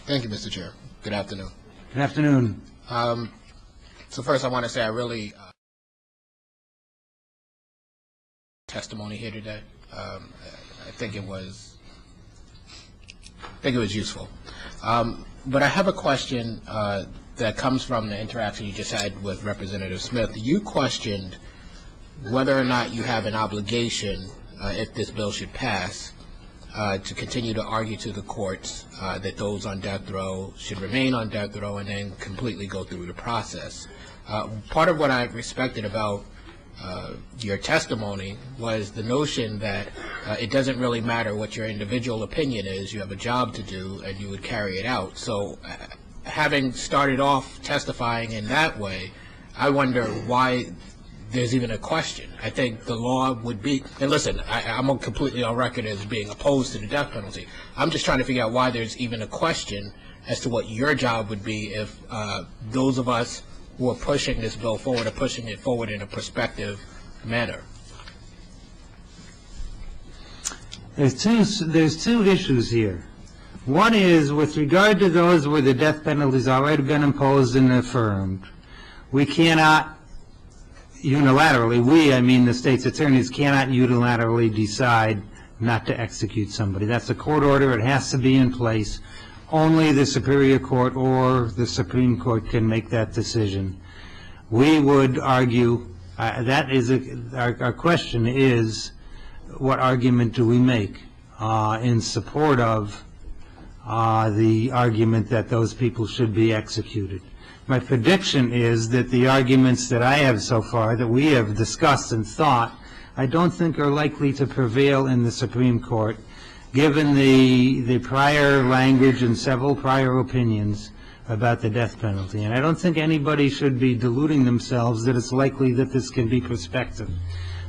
Thank you, Mr. Chair. Good afternoon. Good afternoon. So first, I want to say I really testimony here today. I think it was useful. But I have a question that comes from the interaction you just had with Representative Smith. You questioned whether or not you have an obligation, if this bill should pass, to continue to argue to the courts that those on death row should remain on death row and then completely go through the process. Part of what I respected about your testimony was the notion that it doesn't really matter what your individual opinion is. You have a job to do and you would carry it out. So having started off testifying in that way, I wonder why there's even a question. I think the law would be, and listen, I'm completely on record as being opposed to the death penalty. I'm just trying to figure out why there's even a question as to what your job would be if those of us who are pushing this bill forward are pushing it forward in a prospective manner. There's two issues here. One is with regard to those where the death penalty has already been imposed and affirmed, we cannot unilaterally, I mean the state's attorneys, cannot unilaterally decide not to execute somebody. That's a court order. It has to be in place. Only the Superior Court or the Supreme Court can make that decision. We would argue, that is our question is, what argument do we make in support of the argument that those people should be executed? My prediction is that the arguments that I have so far, that we have discussed and thought, I don't think are likely to prevail in the Supreme Court, given the prior language and several prior opinions about the death penalty. And I don't think anybody should be deluding themselves that it's likely that this can be prospective.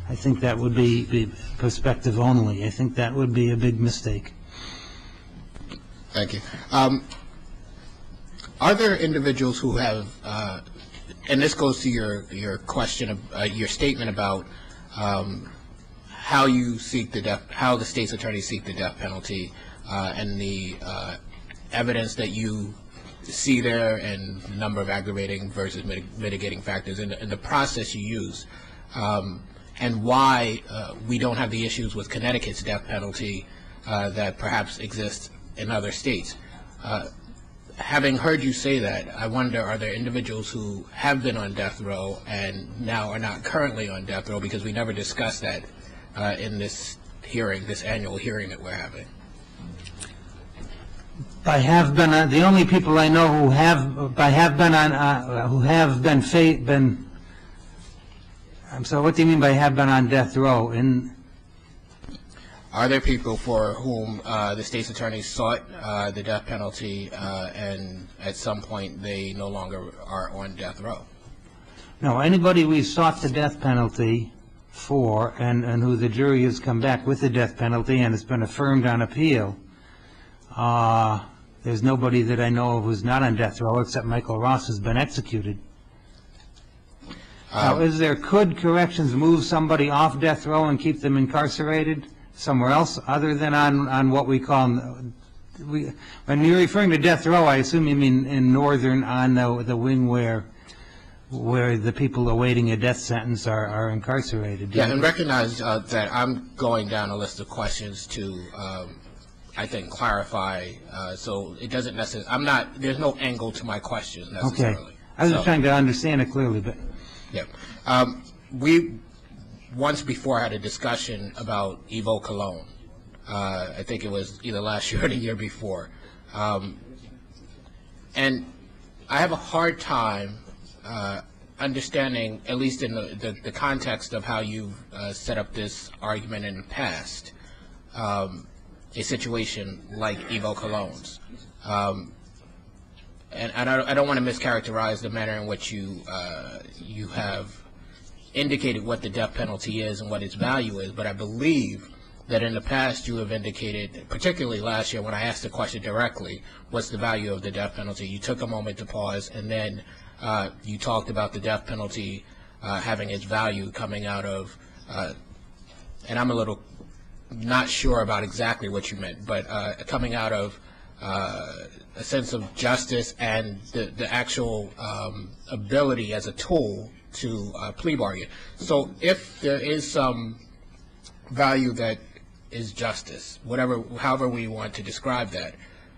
I think that would be prospective only. I think that would be a big mistake. Thank you. Are there individuals who have, and this goes to your question, your statement about how you seek the death, how the state's attorneys seek the death penalty, and the evidence that you see there, and the number of aggravating versus mitigating factors, and the process you use, and why we don't have the issues with Connecticut's death penalty that perhaps exist in other states. Having heard you say that, I wonder, are there individuals who have been on death row and now are not currently on death row, because we never discussed that in this hearing, this annual hearing that we're having? I have been on, the only people I know who have been I'm sorry, what do you mean by have been on death row? Are there people for whom the state's attorneys sought the death penalty and at some point they no longer are on death row? No, anybody we sought the death penalty for and who the jury has come back with the death penalty and has been affirmed on appeal, there's nobody that I know of who's not on death row except Michael Ross has been executed. Now, could corrections move somebody off death row and keep them incarcerated somewhere else other than on what we call, when you're referring to death row, I assume you mean in northern, on the wing where the people awaiting a death sentence are incarcerated. Yeah, and recognize that I'm going down a list of questions to, I think, clarify, so it doesn't necessarily, there's no angle to my question necessarily. Okay, I was just trying to understand it clearly, but. Yeah. We once before had a discussion about Evo Cologne. I think it was either last year or the year before. And I have a hard time understanding, at least in the context of how you've set up this argument in the past, a situation like Evo Cologne's. And I don't want to mischaracterize the manner in which you have indicated what the death penalty is and what its value is, but I believe that in the past you have indicated, particularly last year when I asked the question directly, what's the value of the death penalty? You took a moment to pause, and then you talked about the death penalty having its value coming out of, and I'm a little not sure about exactly what you meant, but coming out of a sense of justice and the actual ability as a tool to plea bargain. So if there is some value that is justice, however we want to describe that,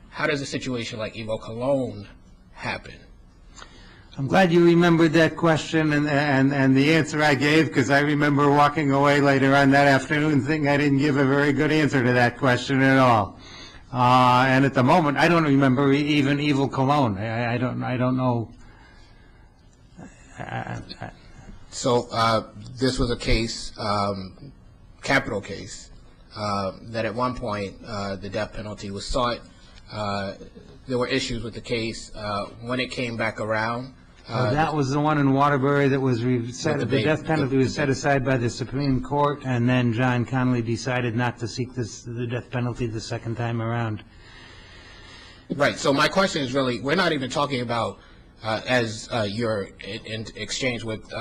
how does a situation like Evo Cologne happen? I'm glad you remembered that question and the answer I gave, because I remember walking away later on that afternoon thinking I didn't give a very good answer to that question at all. And at the moment, I don't remember even Evo Cologne. I don't know. So this was a case, capital case, that at one point the death penalty was sought. There were issues with the case. When it came back around, that was the one in Waterbury that was the death penalty was set aside by the Supreme Court, and then John Connolly decided not to seek the death penalty the second time around. Right. So my question is really, we're not even talking about, as your in exchange with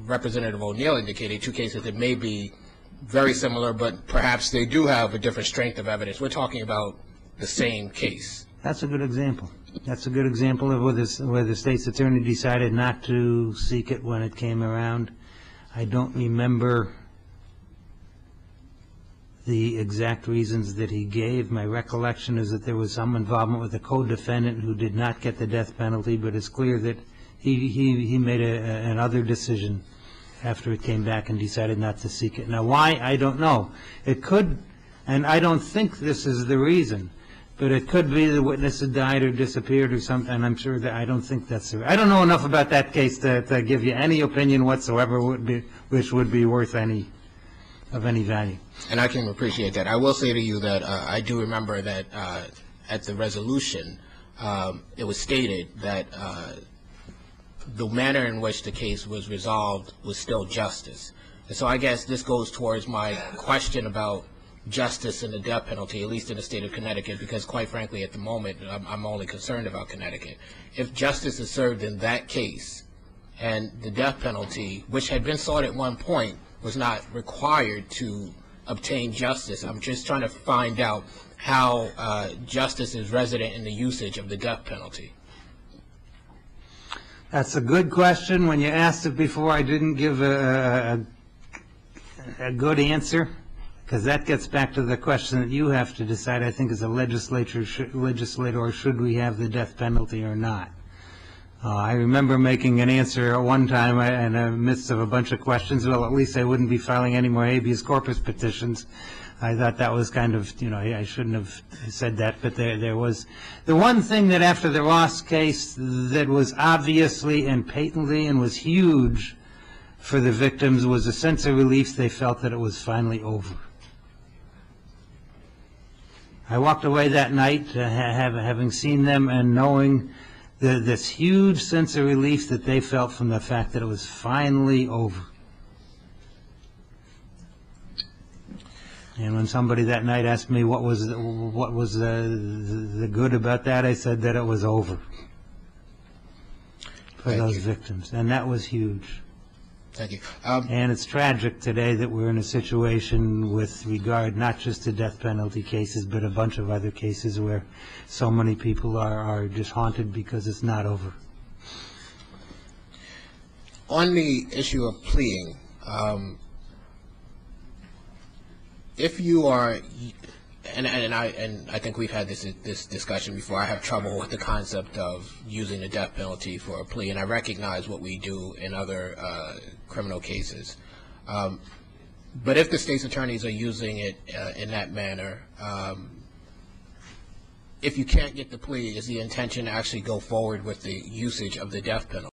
Representative O'Neill indicated, two cases that may be very similar, but perhaps they do have a different strength of evidence. We're talking about the same case. That's a good example. That's a good example of where the state's attorney decided not to seek it when it came around. I don't remember the exact reasons that he gave. My recollection is that there was some involvement with a co-defendant who did not get the death penalty, but it's clear that he made another decision after it came back and decided not to seek it. Now, why? I don't know. It could, and I don't think this is the reason, but it could be the witness had died or disappeared or something, and I'm sure that I don't think that's the, I don't know enough about that case to give you any opinion whatsoever which would be worth any value. And I can appreciate that. I will say to you that I do remember that at the resolution, it was stated that the manner in which the case was resolved was still justice. And so I guess this goes towards my question about justice and the death penalty, at least in the state of Connecticut, because quite frankly at the moment I'm only concerned about Connecticut. If justice is served in that case and the death penalty, which had been sought at one point, was not required to obtain justice, I'm just trying to find out how justice is resident in the usage of the death penalty. That's a good question. When you asked it before, I didn't give a good answer, because that gets back to the question that you have to decide, I think, as a legislator, should we have the death penalty or not? I remember making an answer at one time in the midst of a bunch of questions. Well, at least I wouldn't be filing any more habeas corpus petitions. I thought that was kind of, I shouldn't have said that, but there was the one thing that after the Ross case that was obviously and patently and was huge for the victims was a sense of relief. They felt that it was finally over. I walked away that night having seen them and knowing this huge sense of relief that they felt from the fact that it was finally over. And when somebody that night asked me what was the good about that, I said that it was over for those victims, and that was huge. Thank you. And it's tragic today that we're in a situation with regard not just to death penalty cases, but a bunch of other cases where so many people are just haunted because it's not over. On the issue of pleading, if you are, and I think we've had this discussion before, I have trouble with the concept of using the death penalty for a plea, and I recognize what we do in other criminal cases. But if the state's attorneys are using it in that manner, if you can't get the plea, is the intention to actually go forward with the usage of the death penalty?